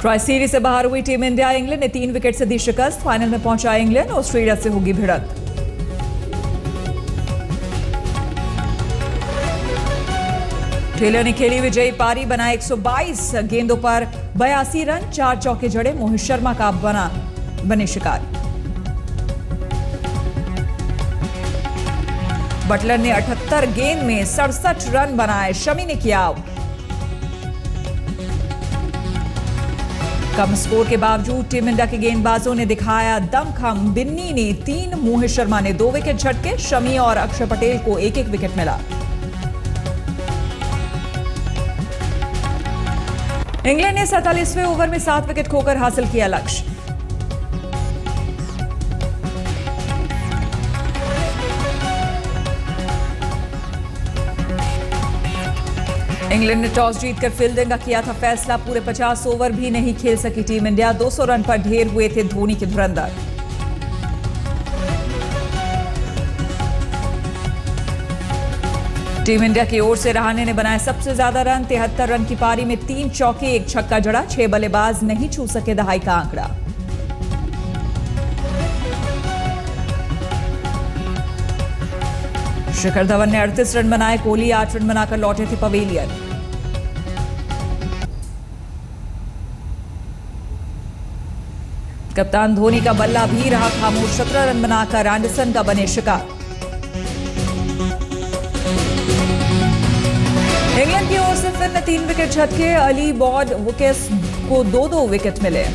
Troy series से बाहर हुई टीम इंडिया। इंग्लैंड ने 3 विकेट से दी शिकस्त। फाइनल में पहुंचा इंग्लैंड। ऑस्ट्रेलिया से होगी भिड़ंत। टेलर ने खेली विजयी पारी, बनाए 122 गेंदों पर 82 रन, 4 चौके जड़े। मोहित शर्मा का बने शिकार। बटलर ने 78 गेंद में 67 रन बनाए। शमी ने किया आउट। कम स्कोर के बावजूद टीम इंडिया के गेंदबाजों ने दिखाया दमखम। बिन्नी ने 3, मोहित शर्मा ने 2 विकेट झटके। शमी और अक्षर पटेल को 1-1 विकेट मिला। इंग्लैंड ने 47वें ओवर में 7 विकेट खोकर हासिल किया लक्ष्य। इंग्लैंड ने टॉस जीतकर फील्डिंग का किया था फैसला। पूरे 50 ओवर भी नहीं खेल सकी टीम इंडिया। 200 रन पर ढेर हुए थे धोनी के धुरंधर। टीम इंडिया की ओर से रहाणे ने बनाए सबसे ज्यादा रन। 73 रन की पारी में 3 चौके 1 छक्का जड़ा। 6 बल्लेबाज नहीं छू सके दहाई का आंकड़ा। शिखर धवन ने 38 रन बनाए। कोहली 8 रन बनाकर लौटे थे पवेलियन। कप्तान धोनी का बल्ला भी रहा खामोश। 17 रन बनाकर एंडरसन का बने शिकार। इंग्लैंड की ओर से फिर ने 3 विकेट झटके। अली बॉड वुकेस को 2-2 विकेट मिले।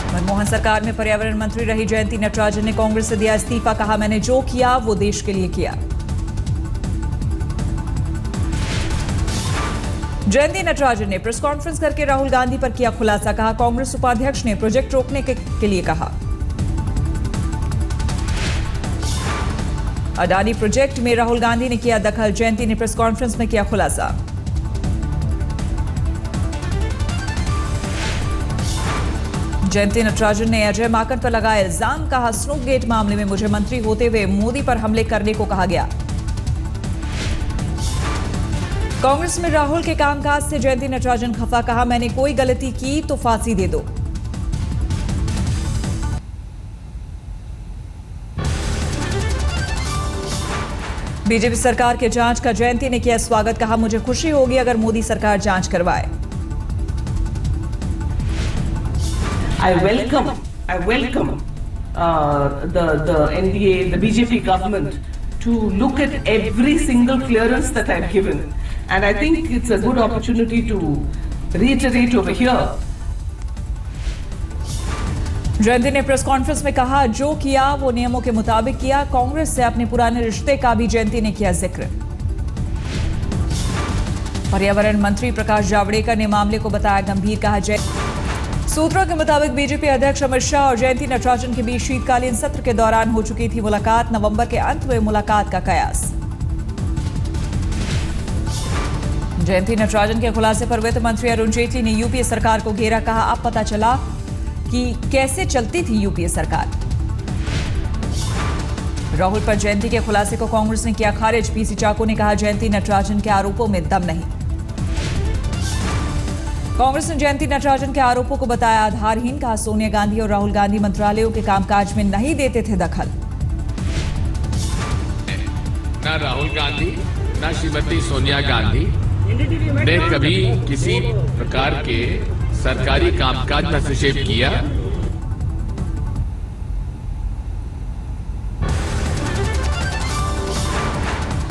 मनमोहन सरकार में पर्यावरण मंत्री रही जयंती नटराजन ने कांग्रेस से दिया इस्तीफा। कहा, मैंने जो किया वो देश के लिए किया। जयंती नटराजन ने प्रेस कॉन्फ्रेंस करके राहुल गांधी पर किया खुलासा। कहा, कांग्रेस उपाध्यक्ष ने प्रोजेक्ट रोकने के लिए कहा। अडानी प्रोजेक्ट में राहुल गांधी ने किया दखल। जयंती ने प्रेस कॉन्फ्रेंस में किया खुलासा। जयंती नटराजन ने अजय माकन पर लगाया इल्जाम। कहा, स्नूप गेट मामले में मुझे मंत्री होते हुए मोदी पर हमले करने को कहा गया। कांग्रेस में राहुल के कामकाज से जयंती नटराजन खफा। कहा, मैंने कोई गलती की तो फांसी दे दो। बीजेपी सरकार के जांच का जयंती ने किया स्वागत। कहा, मुझे खुशी होगी अगर मोदी सरकार जांच करवाए। I welcome the NDA, the BJP government to look at every single clearance that I've given, and I think it's a good opportunity to reiterate over here. जयंती ने प्रेस कॉन्फ्रेंस में कहा, जो किया वो नियमों के मुताबिक किया। कांग्रेस से अपने पुराने रिश्ते का भी जयंती ने किया जिक्र। पर्यावरण मंत्री प्रकाश जावड़ेकर ने मामले को बताया गंभीर। कहा, सूत्रों के मुताबिक बीजेपी अध्यक्ष अमित शाह और जयंती नटराजन के बीच शीतकालीन सत्र के दौरान हो चुकी थी मुलाकात। नवंबर के अंत में मुलाकात का कयास। जयंती नटराजन के खुलासे पर वित्त मंत्री अरुण जेटली ने यूपीए सरकार को घेरा। कहा, अब पता चला कि कैसे चलती थी यूपीए सरकार। राहुल पर जयंती के खुलासे को कांग्रेस ने किया खारिज। पीसी चाको ने कहा, जयंती नटराजन के आरोपों में दम नहीं। कांग्रेस ने जयंती नटराजन के आरोपों को बताया आधारहीन। कहा, सोनिया गांधी और राहुल गांधी मंत्रालयों के कामकाज में नहीं देते थे दखल। ना राहुल गांधी ना श्रीमती सोनिया गांधी ने कभी किसी प्रकार के सरकारी कामकाज में हस्तक्षेप किया।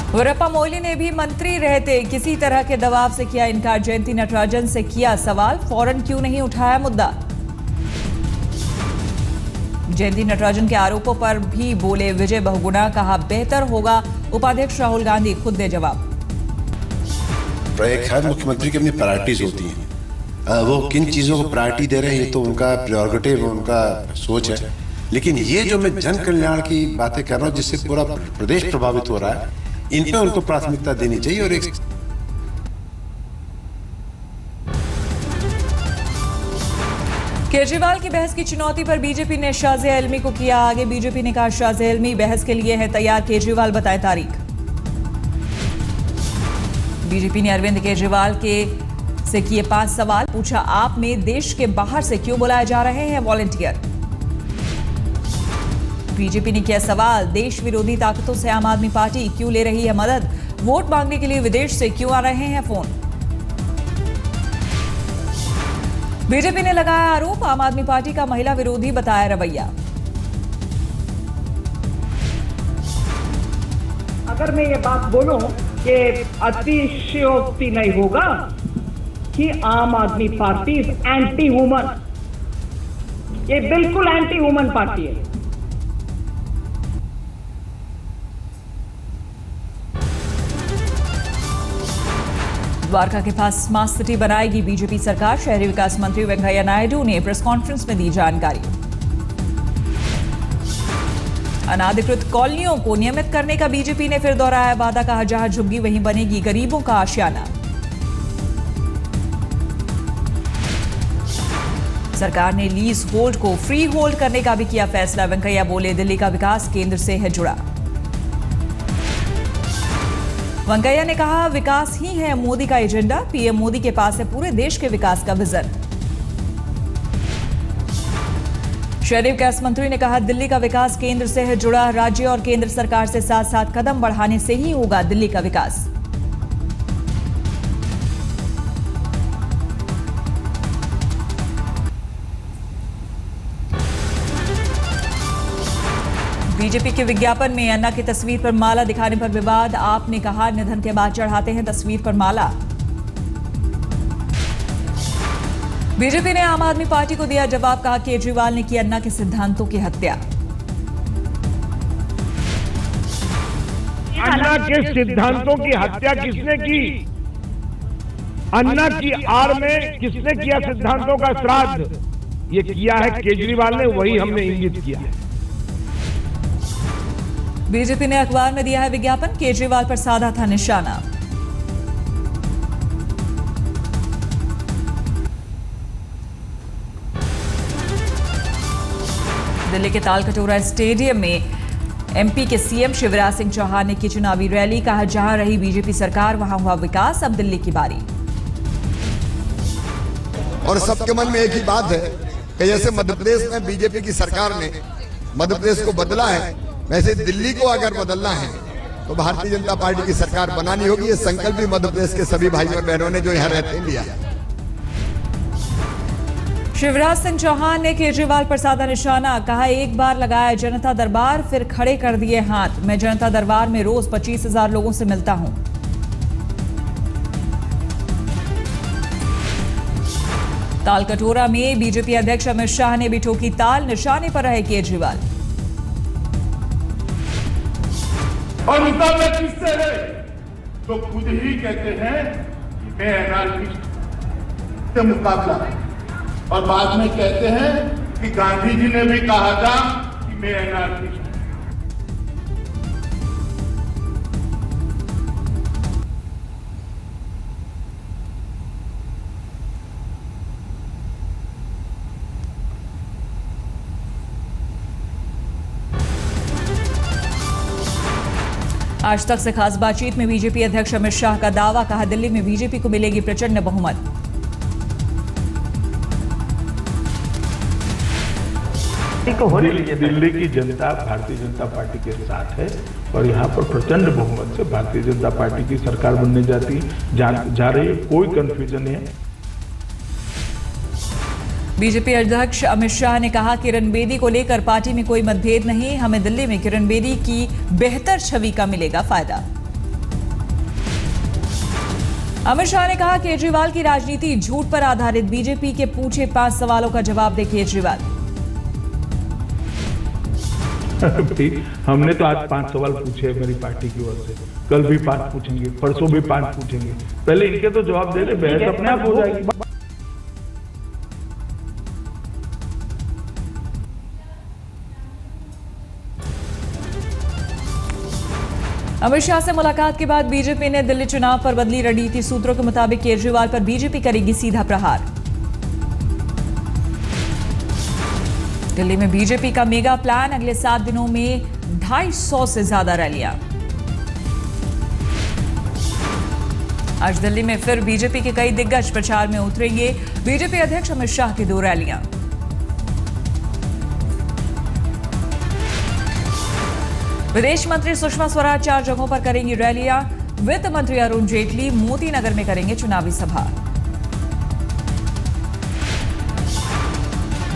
वीरप्पा मोइली ने भी मंत्री रहते किसी तरह के दबाव से किया इनकार। जयंती नटराजन से किया सवाल, फौरन क्यों नहीं उठाया मुद्दा। जयंती नटराजन के आरोपों पर भी बोले विजय बहुगुणा। कहा, बेहतर होगा उपाध्यक्ष राहुल गांधी खुद दे जवाब। एक हर मुख्यमंत्री की अपनी प्रायोरिटीज होती हैं। वो किन चीजों को प्रायोरिटी दे रहे हैं ये तो उनका प्रियोरिटेटिव, उनका सोच है। लेकिन ये जो मैं जन कल्याण की बातें कर रहा हूँ जिससे पूरा प्रदेश प्रभावित हो रहा है, इन पे उनको प्राथमिकता देनी चाहिए। और एक केजरीवाल की बहस की चुनौती पर बीजेपी ने शाज़िया इल्मी को किया आगे। बीजेपी ने कहा शाज़िया इल्मी बहस के लिए है तैयार, केजरीवाल बताए तारीख। बीजेपी ने अरविंद केजरीवाल से किए 5 सवाल, पूछा आप में देश के बाहर से क्यों बुलाए जा रहे हैं वॉलंटियर। बीजेपी ने किया सवाल, देश विरोधी ताकतों से आम आदमी पार्टी क्यों ले रही है मदद, वोट मांगने के लिए विदेश से क्यों आ रहे हैं फोन। बीजेपी ने लगाया आरोप, आम आदमी पार्टी का महिला विरोधी बताया रवैया। अगर मैं ये बात बोलूं कि अतिशयोक्ति नहीं होगा कि आम आदमी पार्टी एंटी वुमन, ये बिल्कुल एंटी वुमन पार्टी है। द्वारका के पास स्मार्ट सिटी बनाएगी बीजेपी सरकार, शहरी विकास मंत्री वेंकैया नायडू ने प्रेस कॉन्फ्रेंस में दी जानकारी। अनाधिकृत कॉलोनियों को नियमित करने का बीजेपी ने फिर दोहराया वादा, कहा जहां झुग्गी वहीं बनेगी गरीबों का आशियाना। सरकार ने लीज होल्ड को फ्री होल्ड करने का भी किया फैसला, वेंकैया बोले दिल्ली का विकास केंद्र से है जुड़ा। वेंकैया ने कहा विकास ही है मोदी का एजेंडा, पीएम मोदी के पास है पूरे देश के विकास का विजन। शहरी विकास मंत्री ने कहा दिल्ली का विकास केंद्र से है जुड़ा, राज्य और केंद्र सरकार से साथ साथ कदम बढ़ाने से ही होगा दिल्ली का विकास। बीजेपी के विज्ञापन में अन्ना की तस्वीर पर माला दिखाने पर विवाद, आपने कहा निधन के बाद चढ़ाते हैं तस्वीर पर माला। बीजेपी ने आम आदमी पार्टी को दिया जवाब, कहा केजरीवाल ने की अन्ना के सिद्धांतों की हत्या। अन्ना के सिद्धांतों की हत्या किसने की? अन्ना की आड़ में किसने किया सिद्धांतों का श्राद्ध? ये किया है केजरीवाल ने, वही हमने इंगित किया है। बीजेपी ने अखबार में दिया है विज्ञापन, केजरीवाल पर साधा था निशाना। दिल्ली के तालकटोरा स्टेडियम में एमपी के सीएम शिवराज सिंह चौहान ने की चुनावी रैली, कहा जहां रही बीजेपी सरकार वहां हुआ विकास, अब दिल्ली की बारी। और सबके मन में एक ही बात है कि जैसे मध्य प्रदेश में बीजेपी की सरकार ने मध्य प्रदेश को बदला है, वैसे दिल्ली को अगर बदलना है तो भारतीय जनता पार्टी की सरकार बनानी होगी। ये संकल्प भी मध्य प्रदेश के सभी भाइयों और बहनों ने जो यहाँ रहते हैं लिया है। शिवराज सिंह चौहान ने केजरीवाल पर साधा निशाना, कहा एक बार लगाया जनता दरबार फिर खड़े कर दिए हाथ, मैं जनता दरबार में रोज 25,000 लोगों से मिलता हूं। तालकटोरा में बीजेपी अध्यक्ष अमित शाह ने भी ठोकी ताल, निशाने पर रहे केजरीवाल। और मुकाबला किससे है? तो खुद ही कहते हैं कि मैं एनार्किस्ट से मुकाबला, और बाद में कहते हैं कि गांधी जी ने भी कहा था कि मैं एनार्किस्ट। आज तक से खास बातचीत में बीजेपी अध्यक्ष अमित शाह का दावा, कहा दिल्ली में बीजेपी को मिलेगी प्रचंड बहुमत। दिल्ली की जनता भारतीय जनता पार्टी के साथ है और यहाँ पर प्रचंड बहुमत से भारतीय जनता पार्टी की सरकार बनने जा रही है, कोई कंफ्यूजन नहीं है। बीजेपी अध्यक्ष अमित शाह ने कहा किरण बेदी को लेकर पार्टी में कोई मतभेद नहीं, हमें दिल्ली में किरण बेदी की बेहतर छवि का मिलेगा फायदा। अमित शाह ने कहा केजरीवाल की राजनीति झूठ पर आधारित, बीजेपी के पूछे 5 सवालों का जवाब दे केजरीवाल। हमने तो आज 5 सवाल पूछे मेरी पार्टी की ओर से, कल भी 5 पूछेंगे, परसों भी 5 पूछेंगे, पहले इनके तो जवाब दे ले, बहस अपने आप हो जाएगी। अमित शाह से मुलाकात के बाद बीजेपी ने दिल्ली चुनाव पर बदली रणनीति, सूत्रों के मुताबिक केजरीवाल पर बीजेपी करेगी सीधा प्रहार। दिल्ली में बीजेपी का मेगा प्लान, अगले 7 दिनों में 250 से ज्यादा रैलियां। आज दिल्ली में फिर बीजेपी के कई दिग्गज प्रचार में उतरेंगे। बीजेपी अध्यक्ष अमित शाह की 2 रैलियां। विदेश मंत्री सुषमा स्वराज 4 जगहों पर करेंगी रैलियां। वित्त मंत्री अरुण जेटली मोती नगर में करेंगे चुनावी सभा।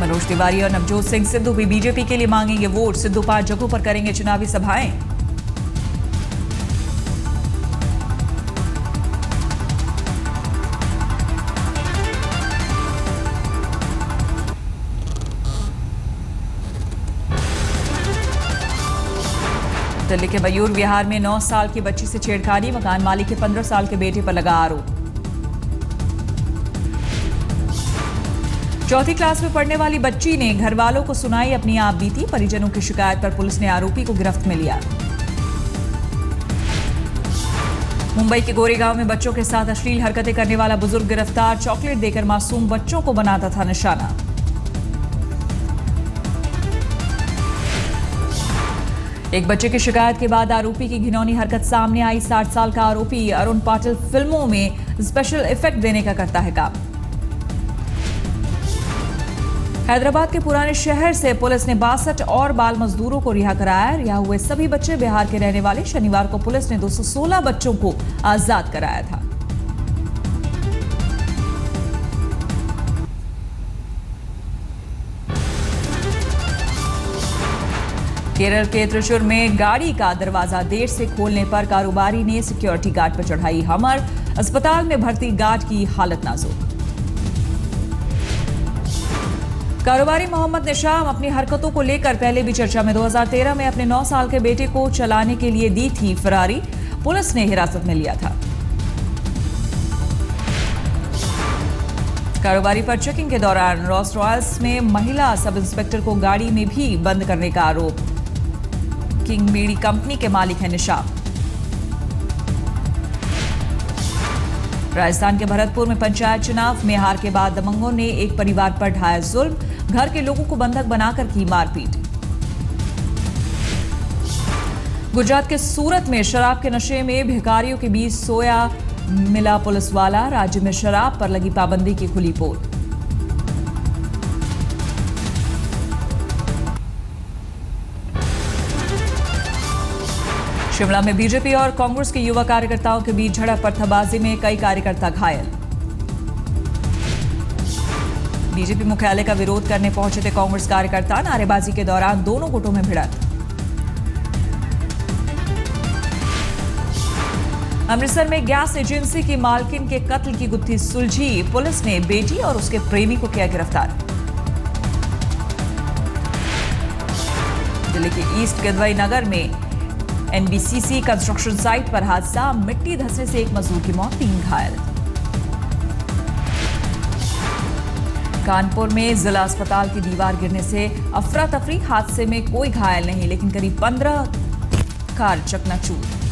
मनोज तिवारी और नवजोत सिंह सिद्धू भी बीजेपी के लिए मांगेंगे वोट। सिद्धू 5 जगहों पर करेंगे चुनावी सभाएं। दिल्ली के मयूर विहार में 9 साल की बच्ची से छेड़खानी, मकान मालिक के 15 साल के बेटे पर लगा आरोप। 4th क्लास में पढ़ने वाली बच्ची ने घर वालों को सुनाई अपनी आप बीती। परिजनों की शिकायत पर पुलिस ने आरोपी को गिरफ्त में लिया। मुंबई के गोरेगांव में बच्चों के साथ अश्लील हरकतें करने वाला बुजुर्ग गिरफ्तार। चॉकलेट देकर मासूम बच्चों को बनाता था निशाना। एक बच्चे की शिकायत के बाद आरोपी की घिनौनी हरकत सामने आई। 60 साल का आरोपी अरुण पाटिल फिल्मों में स्पेशल इफेक्ट देने का करता है काम। हैदराबाद के पुराने शहर से पुलिस ने 62 और बाल मजदूरों को रिहा कराया। रिहा हुए सभी बच्चे बिहार के रहने वाले। शनिवार को पुलिस ने 216 बच्चों को आजाद कराया था। केरल के त्रिशूर में गाड़ी का दरवाजा देर से खोलने पर कारोबारी ने सिक्योरिटी गार्ड पर चढ़ाई हमर। अस्पताल में भर्ती गार्ड की हालत नाजुक। कारोबारी मोहम्मद निशाम अपनी हरकतों को लेकर पहले भी चर्चा में। 2013 में अपने 9 साल के बेटे को चलाने के लिए दी थी फरारी। पुलिस ने हिरासत में लिया था। कारोबारी पर चेकिंग के दौरान रोल्स रॉयल्स में महिला सब इंस्पेक्टर को गाड़ी में भी बंद करने का आरोप। किंग बीड़ी कंपनी के मालिक है निशाम। राजस्थान के भरतपुर में पंचायत चुनाव में हार के बाद दबंगों ने एक परिवार पर ढाया जुल्म। घर के लोगों को बंधक बनाकर की मारपीट। गुजरात के सूरत में शराब के नशे में भिखारियों के बीच सोया मिला पुलिस वाला। राज्य में शराब पर लगी पाबंदी की खुली पोल। शिमला में बीजेपी और कांग्रेस के युवा कार्यकर्ताओं के बीच झड़प। पत्थरबाजी में कई कार्यकर्ता घायल। बीजेपी मुख्यालय का विरोध करने पहुंचे थे कांग्रेस कार्यकर्ता। नारेबाजी के दौरान दोनों गुटों में भिड़ंत। अमृतसर में गैस एजेंसी की मालकिन के कत्ल की गुत्थी सुलझी। पुलिस ने बेटी और उसके प्रेमी को किया गिरफ्तार। दिल्ली के ईस्ट गदवाई नगर में एनबीसीसी कंस्ट्रक्शन साइट पर हादसा। मिट्टी धंसने से एक मजदूर की मौत, 3 घायल। कानपुर में जिला अस्पताल की दीवार गिरने से अफरा तफरी। हादसे में कोई घायल नहीं, लेकिन करीब 15 कार चकनाचूर।